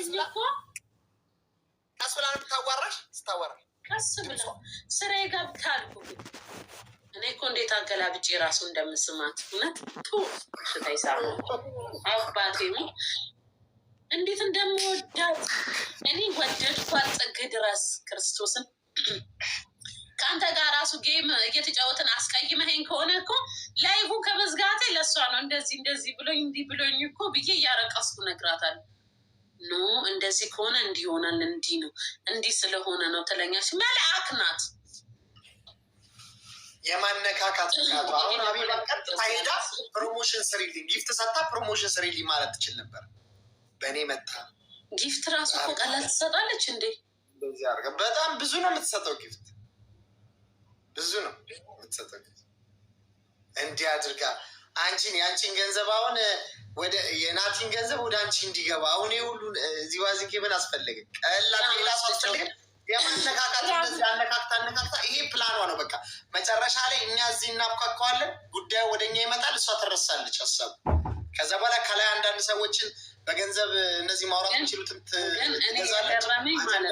ያለችኝ እኮ ቀስ ብላ ነው የምታዋራሽ። ስታዋራሽ ቀስ ብላ ስራ ገብታ አልኩ። እኔ እኮ እንዴት አገላብጬ ራሱ እንደምስማት እውነት ሽታይሳ አባቴ እንዴት እንደምወዳት እኔ ወደድኳት ጥግ ድረስ ክርስቶስን። ከአንተ ጋር ራሱ ጌም እየተጫወትን አስቀይመኸኝ ከሆነ እኮ ላይቡ ከመዝጋቴ ለእሷ ነው እንደዚህ እንደዚህ ብሎኝ እንዲህ ብሎኝ እኮ ብዬ እያረቀስኩ እነግራታለሁ። ኖ እንደዚህ ከሆነ እንዲህ ይሆናል፣ እንዲህ ነው እንዲህ ስለሆነ ነው ትለኛች። መልአክ ናት። የማነካካት አሁን አቤላ ቀጥታ ሄዳ ፕሮሞሽን ስሪልኝ ጊፍት ሰታ ፕሮሞሽን ስሪልኝ ማለት ትችል ነበር። በእኔ መታ ጊፍት ራሱ እኮ ቀላል ትሰጣለች እንዴ? በጣም ብዙ ነው የምትሰጠው ጊፍት፣ ብዙ ነው የምትሰጠው ጊፍት። እንዲህ አድርጋ አንቺን የአንቺን ገንዘብ አሁን ወደ የናቲን ገንዘብ ወደ አንቺ እንዲገባ አሁን ሁሉ እዚህ ዋዚንኬ ምን አስፈለገ? ቀላል ሌላ ሰው አስፈለገ? የማነካካት እንደዚህ አነካክታ ይሄ ፕላኗ ነው። በቃ መጨረሻ ላይ እኛ እዚህ እናብካከዋለን፣ ጉዳዩ ወደ እኛ ይመጣል፣ እሷ ትረሳለች ሀሳቡ። ከዛ በኋላ ከላይ አንዳንድ ሰዎችን በገንዘብ እነዚህ ማውራት የሚችሉትን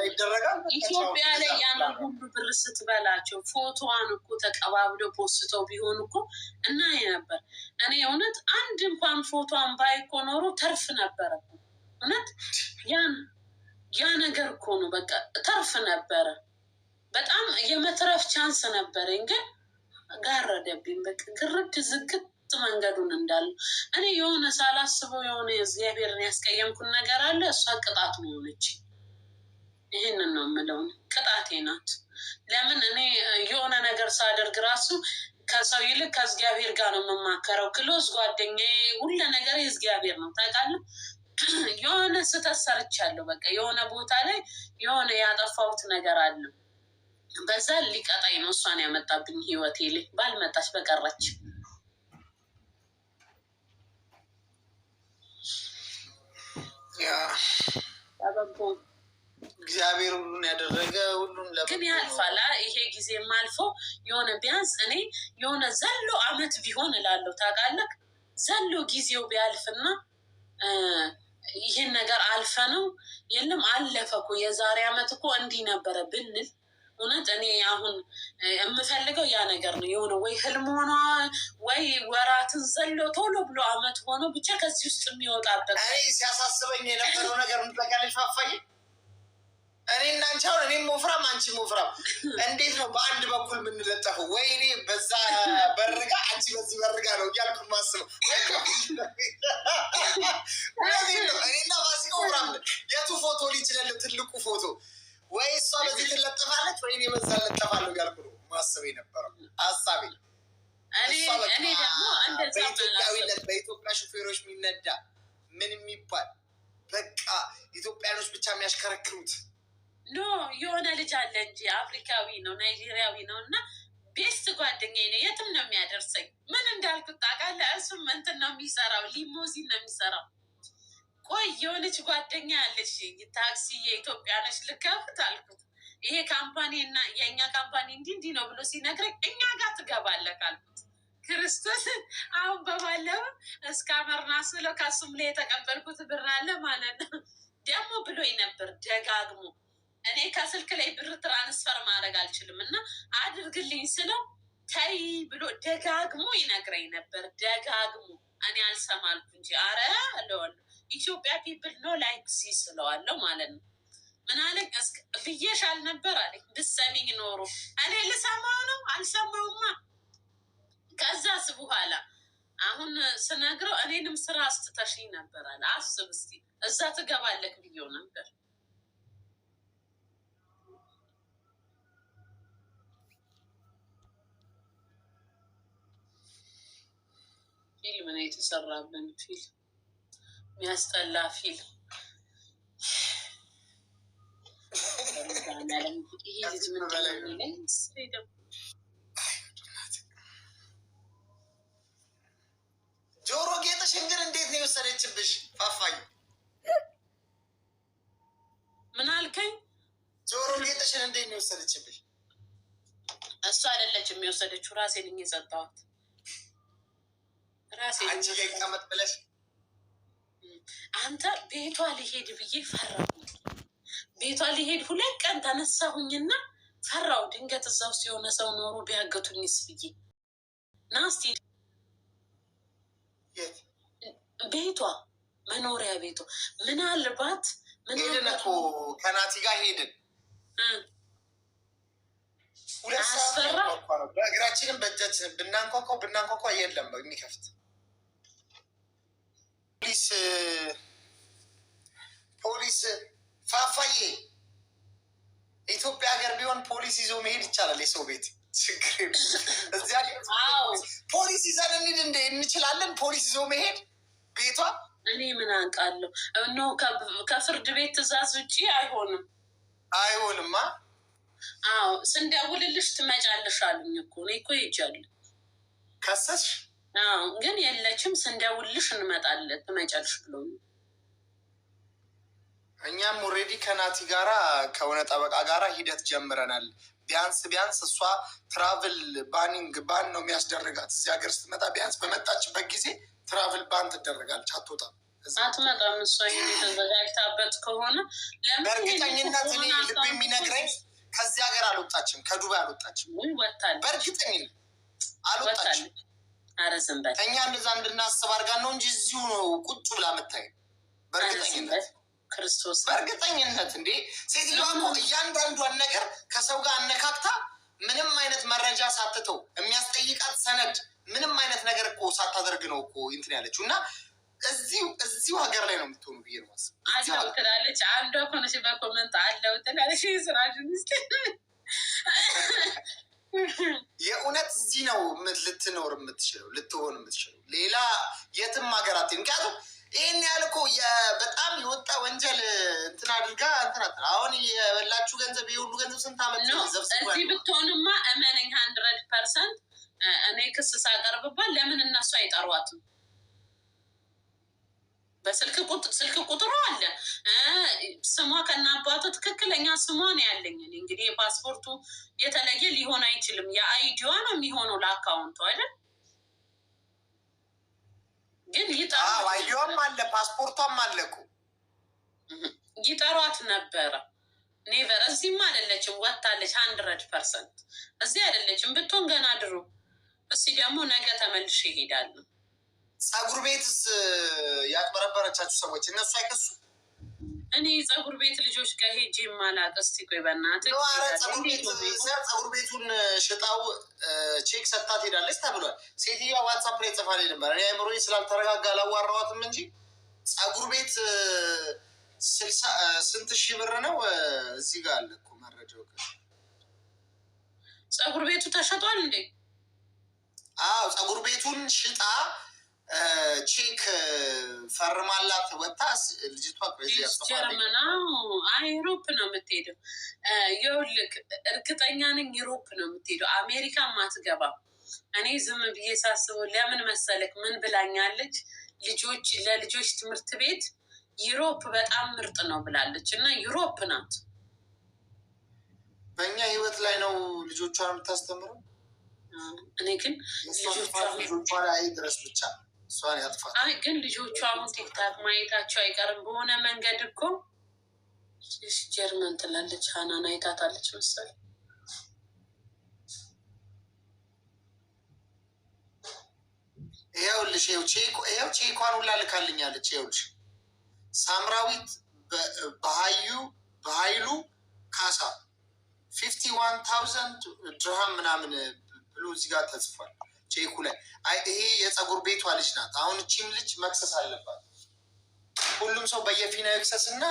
ይደረጋል። ኢትዮጵያ ላይ ያን ሁሉ ብር ስትበላቸው ፎቶዋን እኮ ተቀባብለው ፖስተው ቢሆን እኮ እናይ ነበር። እኔ እውነት አንድ እንኳን ፎቶዋን ባይኮ ኖሮ ተርፍ ነበረ። እውነት ያ ነገር እኮ ነው። በቃ ተርፍ ነበረ። በጣም የመትረፍ ቻንስ ነበረኝ፣ ግን ጋረደብኝ። በቃ ግርድ ዝግት መንገዱን እንዳለ እኔ የሆነ ሳላስበው የሆነ እግዚአብሔርን ያስቀየምኩን ነገር አለ። እሷ ቅጣት ነው የሆነች። ይህንን ነው የምለው፣ ቅጣቴ ናት። ለምን እኔ የሆነ ነገር ሳደርግ ራሱ ከሰው ይልቅ ከእግዚአብሔር ጋር ነው የምማከረው። ክሎዝ ጓደኛዬ ሁሉ ነገር የእግዚአብሔር ነው ታውቃለህ። የሆነ ስህተት ሰርቻለሁ። በቃ የሆነ ቦታ ላይ የሆነ ያጠፋሁት ነገር አለ። በዛ ሊቀጣኝ ነው እሷን ያመጣብኝ ህይወቴ ላይ ባልመጣች በቀረች። እግዚአብሔር ሁሉን ያደረገ ሁሉን ግን ያልፋል። ይሄ ጊዜም አልፎ የሆነ ቢያንስ እኔ የሆነ ዘሎ አመት ቢሆን እላለሁ ታውቃለህ። ዘሎ ጊዜው ቢያልፍና ይህን ነገር አልፈ ነው የለም አለፈ እኮ የዛሬ አመት እኮ እንዲህ ነበረ ብንል እውነት እኔ አሁን የምፈልገው ያ ነገር ነው። የሆነ ወይ ህልም ሆኗ ወይ ወራትን ዘሎ ቶሎ ብሎ አመት ሆኖ ብቻ ከዚህ ውስጥ የሚወጣበት ሲያሳስበኝ የነበረው ነገር ምጠቃለች ፋፋዬ። እኔ እናንቺ አሁን እኔም ወፍራም አንቺ ወፍራም እንዴት ነው በአንድ በኩል የምንለጠፈው? ወይ እኔ በዛ በርጋ አንቺ በዚህ በርጋ ነው እያልኩ ማስበው። እኔና ባሲ ወፍራም የቱ ፎቶ ሊችላል ትልቁ ፎቶ? ወይ እሷ በዚህ ትለጠፋለች ወይ እኔ በዛ ለጠፋለሁ እያልኩ ነው ማስብ የነበረው ሀሳቤ። እኔ ደግሞ በኢትዮጵያዊነት በኢትዮጵያ ሹፌሮች የሚነዳ ምን የሚባል በቃ ኢትዮጵያኖች ብቻ የሚያሽከረክሩት ኖ የሆነ ልጅ አለ እንጂ አፍሪካዊ ነው ናይጄሪያዊ ነው እና ቤስት ጓደኛዬ ነው። የትም ነው የሚያደርሰኝ። ምን እንዳልኩት ታውቃለህ? እሱም እንትን ነው የሚሰራው፣ ሊሞዚን ነው የሚሰራው። ቆይ የሆነች ጓደኛ ያለች ታክሲ የኢትዮጵያኖች ልከፍት አልኩት። ይሄ ካምፓኒ እና የእኛ ካምፓኒ እንዲህ ነው ብሎ ሲነግረኝ እኛ ጋር ትገባለህ አልኩት። ክርስቶስ አሁን በባለው እስከ አመርናስ ብለው ከሱም ላይ የተቀበልኩት ብር አለ ማለት ነው። ደግሞ ብሎኝ ነበር ደጋግሞ እኔ ከስልክ ላይ ብር ትራንስፈር ማድረግ አልችልም እና አድርግልኝ ስለው ተይ ብሎ ደጋግሞ ይነግረኝ ነበር። ደጋግሞ እኔ አልሰማልኩ እንጂ አረ እለዋለሁ ኢትዮጵያ ፒፕል ኖ ላይክ ዚስ ስለዋለሁ ማለት ነው። ምን አለኝ ብዬሻል ነበር አለኝ። ብትሰሚኝ ኖሮ እኔ ልሰማው ነው አልሰማውማ። ከዛስ በኋላ አሁን ስነግረው እኔንም ስራ አስትተሽኝ ነበር አለ። አስብ እስኪ እዛ ትገባለክ ብዬው ነበር። ፊልም ነው የተሰራብን፣ ፊልም የሚያስጠላ ፊልም። ይሄ ልጅ ምን ጆሮ ጌጥሽን ግን እንዴት ነው የወሰደችብሽ? ፋፋኝ ምን አልከኝ? ጆሮ ጌጥሽን እንዴት ነው የወሰደችብሽ? እሱ አይደለችም የወሰደችው፣ ራሴ ነኝ የሰጠኋት። ራሴ አንቺ ጋር ይቀመጥ ብለሽ አንተ ቤቷ ሊሄድ ብዬ ፈራሁ። ቤቷ ሊሄድ 2 ቀን ተነሳሁኝና ፈራው። ድንገት እዛ ውስጥ የሆነ ሰው ኖሮ ቢያገቱኝስ ብዬ ናስቲ ቤቷ መኖሪያ ቤቷ ምናልባት ሄድን እኮ ከናቲ ጋር ሄድን። 2 ሰዓት በእግራችንም በእጃችንም ብናንኳኳ የለም የሚከፍት ፖሊስ ፋፋዬ ኢትዮጵያ ሀገር ቢሆን ፖሊስ ይዞ መሄድ ይቻላል። የሰው ቤት ችግር እዚያ ፖሊስ ይዘን እንሂድ እንደ እንችላለን። ፖሊስ ይዞ መሄድ ቤቷ እኔ ምን አንቃለሁ እኖ ከፍርድ ቤት ትእዛዝ ውጭ አይሆንማ። አዎ ስንደውልልሽ ትመጫለሽ አሉኝ እኮ እኔ እኮ ሄጃለሁ። ከሰስሽ? አዎ ግን የለችም። ስንደውልልሽ እንመጣለን ትመጫለሽ ብሎኝ እኛም ኦልሬዲ ከናቲ ጋራ ከሆነ ጠበቃ ጋራ ሂደት ጀምረናል። ቢያንስ እሷ ትራቭል ባን ነው የሚያስደርጋት እዚህ ሀገር ስትመጣ። ቢያንስ በመጣችበት ጊዜ ትራቭል ባን ትደረጋለች። አትመጣም። እሷ ተዘጋጅታበት ከሆነ በእርግጠኝነት እኔ ልብ የሚነግረኝ ከዚህ ሀገር አልወጣችም፣ ከዱባይ አልወጣችም። በእርግጠኝነት አልወጣችም። እኛ እንደዛ እንድናስብ አድርጋን ነው እንጂ እዚሁ ነው ቁጭ ብላ የምታየው። በእርግጠኝነት ክርስቶስ በእርግጠኝነት እንዴ ሴትዮዋ እኮ እያንዳንዷን ነገር ከሰው ጋር አነካክታ ምንም አይነት መረጃ ሳትተው የሚያስጠይቃት ሰነድ ምንም አይነት ነገር እኮ ሳታደርግ ነው እኮ እንትን ያለችው። እና እዚሁ ሀገር ላይ ነው የምትሆኑ ብዬ ነው ማስብ። አለው ትላለች አንዷ ኮነች በኮመንት አለው ትላለች። ስራሽን ስ የእውነት እዚህ ነው ልትኖር የምትችለው ልትሆን የምትችለው ሌላ የትም ሀገራት። ምክንያቱም ይህን ያህል እኮ በጣም የወጣ ወንጀል እንትን አድርጋ እንትን አሁን የበላችሁ ገንዘብ የሁሉ ገንዘብ ስንት ዓመት ነው? እዚህ ብትሆንማ እመነኝ 100% እኔ ክስ ሳቀርብባት ለምን እነሱ አይጠሯትም? በስልክ ቁጥሩ አለ ስሟ ከና አባቱ ትክክለኛ ስሟ ነው ያለኝ። እንግዲህ የፓስፖርቱ የተለየ ሊሆን አይችልም። የአይዲዋ ነው የሚሆነው ለአካውንቱ አይደል? ግን አይዲዋም አለ ፓስፖርቷም አለ እኮ ይጠሯት ነበረ። ኔቨር እዚህም አይደለችም፣ ወታለች 100%። እዚህ አይደለችም ብትሆን ገና ድሮ። እስኪ ደግሞ ነገ ተመልሼ ይሄዳሉ። ፀጉር ቤትስ ያጭበረበረቻችሁ ሰዎች እነሱ አይከሱ? እኔ ፀጉር ቤት ልጆች ጋር ሄጄ የማላውቅ። እስኪ ቆይ በእናትህ ፀጉር ቤቱን ሽጣው ቼክ ሰጥታት ሄዳለች ተብሏል። ሴትዮዋ ዋትሳፕ ላይ ጽፋ ነበር። እኔ አእምሮ ስላልተረጋጋ አላዋራኋትም እንጂ ፀጉር ቤት 60 ሺህ ብር ነው። እዚህ ጋር አለ እኮ መረጃው። ፀጉር ቤቱ ተሸጧል እንዴ? አዎ ፀጉር ቤቱን ሽጣ ቼክ ፈርማላት ወጣ ልጅቷ። ጀርመና አይሮፕ ነው የምትሄደው። ይኸውልህ እርግጠኛ ነኝ ዩሮፕ ነው የምትሄደው፣ አሜሪካ ማትገባ። እኔ ዝም ብዬ ሳስበው ለምን መሰለክ ምን ብላኛለች? ለልጆች ትምህርት ቤት ዩሮፕ በጣም ምርጥ ነው ብላለች። እና ዩሮፕ ናት። በእኛ ህይወት ላይ ነው ልጆቿን የምታስተምረው። እኔ ግን ልጆቿ ላይ ድረስ ብቻ እሷን ያጥፋል። አይ ግን ልጆቹ አሁን ቲክታክ ማየታቸው አይቀርም በሆነ መንገድ እኮ። ጀርመን ትላለች ሀናን አይታታለች መሰለኝ። ይኸውልሽ ይኸው ቼኳን ሁላ ልካልኛለች። ይኸውልሽ ሳምራዊት በሀይሉ ካሳ 51,000 ድርሃም ምናምን ብሎ እዚህ ጋር ተጽፏል ቼኩ ላይ። ይሄ የፀጉር ቤቷ ልጅ ናት። አሁን እቺም ልጅ መክሰስ አለባት። ሁሉም ሰው በየፊና ይክሰስ እና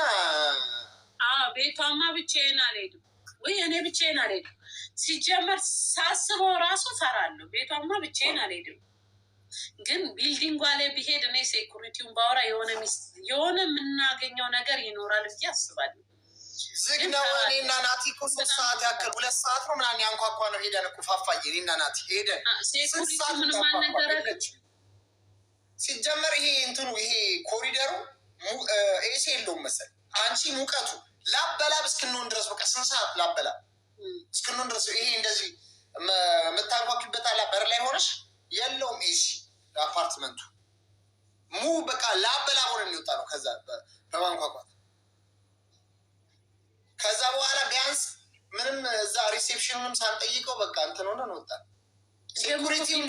ቤቷማ ብቻዬን አልሄድም ወይ እኔ ብቻዬን አልሄድም። ሲጀመር ሳስበው ራሱ ፈራለሁ። ቤቷማ ብቻዬን አልሄድም። ግን ቢልዲንጓ ላይ ብሄድ እኔ ሴኩሪቲውን ባወራ የሆነ የምናገኘው ነገር ይኖራል ብዬ አስባለሁ። ዝግ ነው። እኔና ናቲ እኮ 3 ሰዓት ያክል 2 ሰዓት ነው ምናምን ያንኳኳ ነው። ሄደን እኮ ፋፋዬ እኔና ናቲ ሄደን ሲጀመር ይሄ እንትኑ ይሄ ኮሪደሩ ኤሲ የለውም መሰል። አንቺ ሙቀቱ ላበላብ እስክንሆን ድረስ በቃ 2 ሰዓት ላበላብ እስክንሆን ድረስ ይሄ እንደዚህ የምታንኳኪበት አላ በር ላይ ሆነሽ የለውም ኤሲ አፓርትመንቱ። በቃ ላበላ ሆነ የሚወጣ ነው። ከዛ በማንኳኳት ከዛ በኋላ ቢያንስ ምንም እዛ ሪሴፕሽኑንም ሳንጠይቀው በቃ እንትን ሆነን ወጣን። ሴኩሪቲውም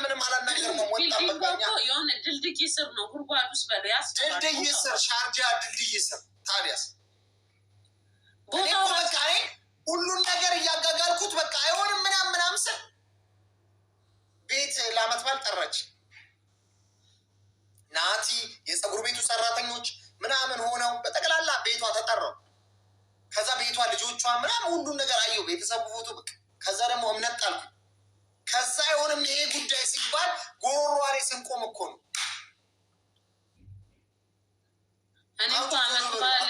ምንም አላናገርነው። ወጣን በቃ የሆነ ድልድይ ስር ነው ጉርጓድ ውስጥ በለው ድልድይ ስር ሻርጃ ድልድይ ስር ታዲያስ እኔ እኮ በቃ ሁሉን ነገር እያጋጋልኩት በቃ አይሆንም ምናምን ስል ቤት ለአመት በዓል ጠራች ናቲ የፀጉር ቤቱ ሰራተኞች ምናምን ሆነው በጠቅላላ ቤቷ ተጠራው። ከዛ ቤቷ ልጆቿ ምናምን ሁሉን ነገር አየሁ፣ ቤተሰቡ ፎቶ በቃ። ከዛ ደግሞ እምነት ጣልኩ። ከዛ አይሆንም ይሄ ጉዳይ ሲባል ጎሮሯ ላይ ስንቆም እኮ ነው እኔ እኮ አመት በዓል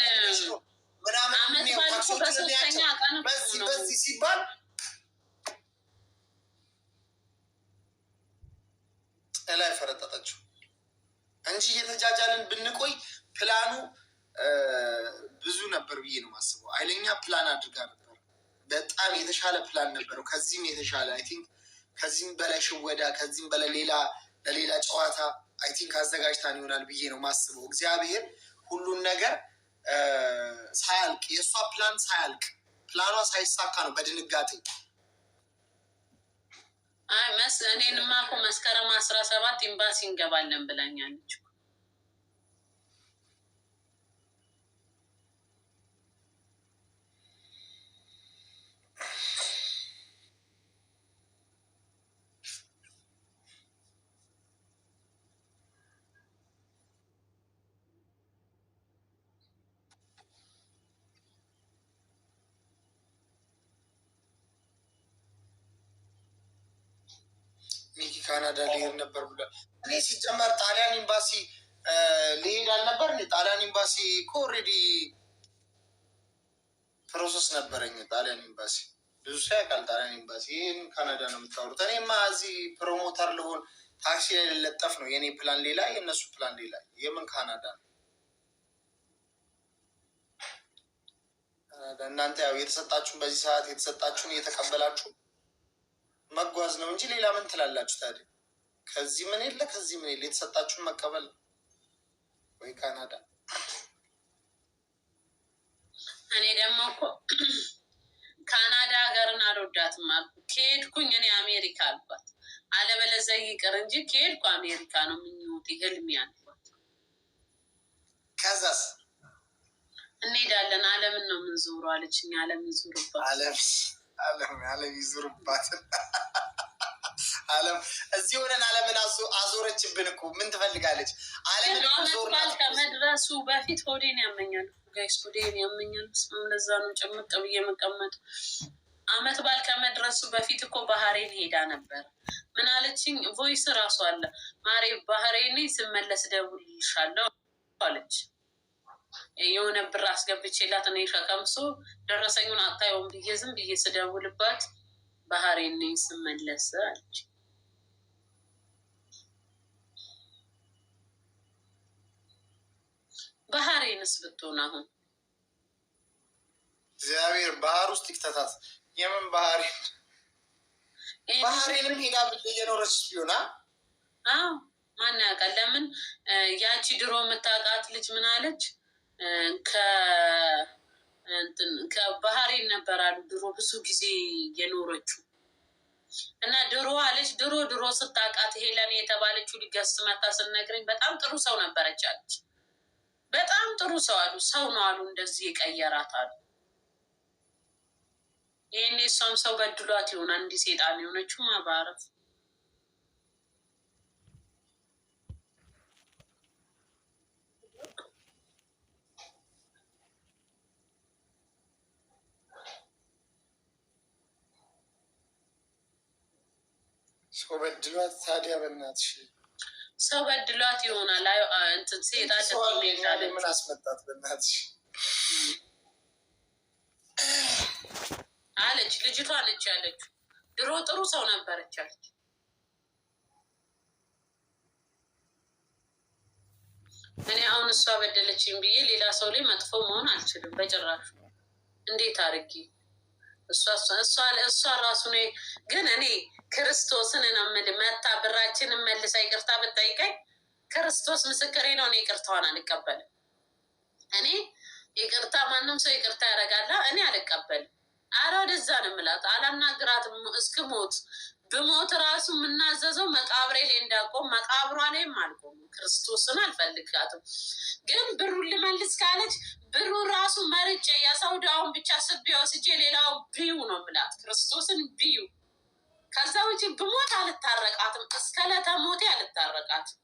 በዚህ ሲባል ላይ ፈረጠጠችው እንጂ እየተጃጃልን ብንቆይ ፕላኑ ብዙ ነበር ብዬ ነው የማስበው። ኃይለኛ ፕላን አድርጋ ነበር። በጣም የተሻለ ፕላን ነበረው። ከዚህም የተሻለ አይ ቲንክ ከዚህም በላይ ሽወዳ፣ ከዚህም በላይ ለሌላ ጨዋታ አይ ቲንክ አዘጋጅታን ይሆናል ብዬ ነው የማስበው። እግዚአብሔር ሁሉን ነገር ሳያልቅ የእሷ ፕላን ሳያልቅ ፕላኗ ሳይሳካ ነው በድንጋጤ እኔንማ እኮ መስከረም 17 ኤምባሲ እንገባለን ብላኛለች። ሚኪ ካናዳ ሊሄድ ነበር ብሏል። እኔ ሲጨመር ጣሊያን ኤምባሲ ሊሄድ አልነበር። ጣሊያን ኤምባሲ እኮ ኦልሬዲ ፕሮሰስ ነበረኝ። ጣሊያን ኤምባሲ ብዙ ሰው ያውቃል። ጣሊያን ኤምባሲ ይህን ካናዳ ነው የምታወሩት። እኔማ እዚህ ፕሮሞተር ልሆን ታክሲ ላይ ልለጠፍ ነው። የእኔ ፕላን ሌላ፣ የእነሱ ፕላን ሌላ። የምን ካናዳ ነው? እናንተ ያው የተሰጣችሁን በዚህ ሰዓት የተሰጣችሁን እየተቀበላችሁ መጓዝ ነው እንጂ ሌላ ምን ትላላችሁ ታዲያ? ከዚህ ምን የለ ከዚህ ምን የለ፣ የተሰጣችሁን መቀበል ወይ ካናዳ። እኔ ደግሞ እኮ ካናዳ ሀገርን አልወዳትም አልኩ። ከሄድኩኝ እኔ አሜሪካ አልኳት። አለበለዚያ ይቅር እንጂ ከሄድኩ አሜሪካ ነው ምኞቴ፣ ህልሜ አልኳት። ከዛስ እንሄዳለን አለምን ነው የምንዞሩ አለችኝ። አለም ይዞሩባት አለም ይዞሩባት አለም እዚህ ሆነን አለምን አዞረችብን እኮ። ምን ትፈልጋለች? አለምን አመት ከመድረሱ በፊት ሆዴን ያመኛል ጋይስ፣ ሆዴን ያመኛል። ለዛ ነው ጭምቅ ብዬ መቀመጥ። አመት በዓል ከመድረሱ በፊት እኮ ባህሬን ሄዳ ነበር። ምን አለችኝ? ቮይስ እራሱ አለ ማሬ፣ ባህሬን ስመለስ ደውልልሻለሁ አለች። የሆነ ብር አስገብቼላት እኔ ከቀምሶ ደረሰኙን አታየውም ብዬ ዝም ብዬ ስደውልባት ባህሬን ነኝ ስመለስ አለች። ባህሬንስ ብትሆን አሁን እግዚአብሔር ባህር ውስጥ ይክተታት። የምን ባህሬን? ባህሬንም ሄዳ እየኖረች ቢሆና ማን ያውቃል? ለምን ያቺ ድሮ የምታውቃት ልጅ ምን አለች? ከባህሬን ነበር አሉ ድሮ ብዙ ጊዜ የኖረችው እና ድሮ አለች ድሮ ስታውቃት ሄለን የተባለችው ሊገስ መታ ስነግረኝ በጣም ጥሩ ሰው ነበረች አለች። በጣም ጥሩ ሰው አሉ። ሰው ነው አሉ እንደዚህ የቀየራት አሉ። ይህን እሷም ሰው በድሏት ይሆናል እንዲህ ሴጣን የሆነችው ማባረፍ። ሰው በድሏት ታዲያ በእናትሽ ሰው በድሏት ይሆናል። እንትን ሴጣን ምን አስመጣት በእናትሽ አለች። ልጅቷ ነች ያለችው። ድሮ ጥሩ ሰው ነበረች አለች። እኔ አሁን እሷ በደለችኝ ብዬ ሌላ ሰው ላይ መጥፎ መሆን አልችልም በጭራሽ። እንዴት አድርጊ እሷ ራሱ ነ ግን እኔ ክርስቶስን ነው የምልህ። መታ ብራችንን መልሳ ይቅርታ ብጠይቀኝ ክርስቶስ ምስክሬ ነው። እኔ ይቅርታዋን አልቀበልም። እኔ ይቅርታ ማንም ሰው ይቅርታ ያደርጋላ፣ እኔ አልቀበልም። አረ ወደዛ ነው የምላት። አላናግራትም እስክሞት ብሞት ራሱ የምናዘዘው መቃብሬ ላይ እንዳቆም መቃብሯ ላይም አልቆም። ክርስቶስን አልፈልጋትም። ግን ብሩን ልመልስ ካለች ብሩ ራሱ መርጬ የሰውዳውን ብቻ ስቤ ወስጄ ሌላው ብዩ ነው የምላት። ክርስቶስን ብዩ። ከዛ ውጭ ብሞት አልታረቃትም። እስከ ዕለተ ሞቴ አልታረቃትም።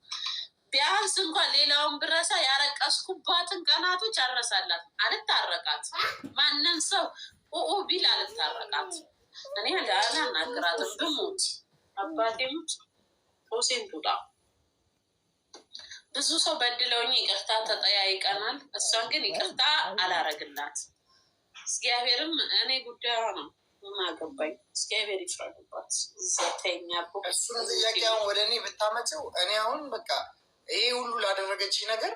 ቢያንስ እንኳን ሌላውን ብረሳ ያረቀስኩባትን ቀናቶች አልረሳላትም። አልታረቃት። ማንም ሰው ቢል አልታረቃት። እኔ አላናግራትም። ብሞት አባቴ ሙት ጦሴን ቱጣ። ብዙ ሰው በድለውኝ ይቅርታ ተጠያይቀናል። እሷን ግን ይቅርታ አላረግላት። እግዚአብሔርም እኔ ጉዳዩ ነው ማገባኝ። እግዚአብሔር ይፍረድባት። ዘተኛ እሱን ጥያቄውን ወደ እኔ ብታመጭው እኔ አሁን በቃ ይሄ ሁሉ ላደረገች ነገር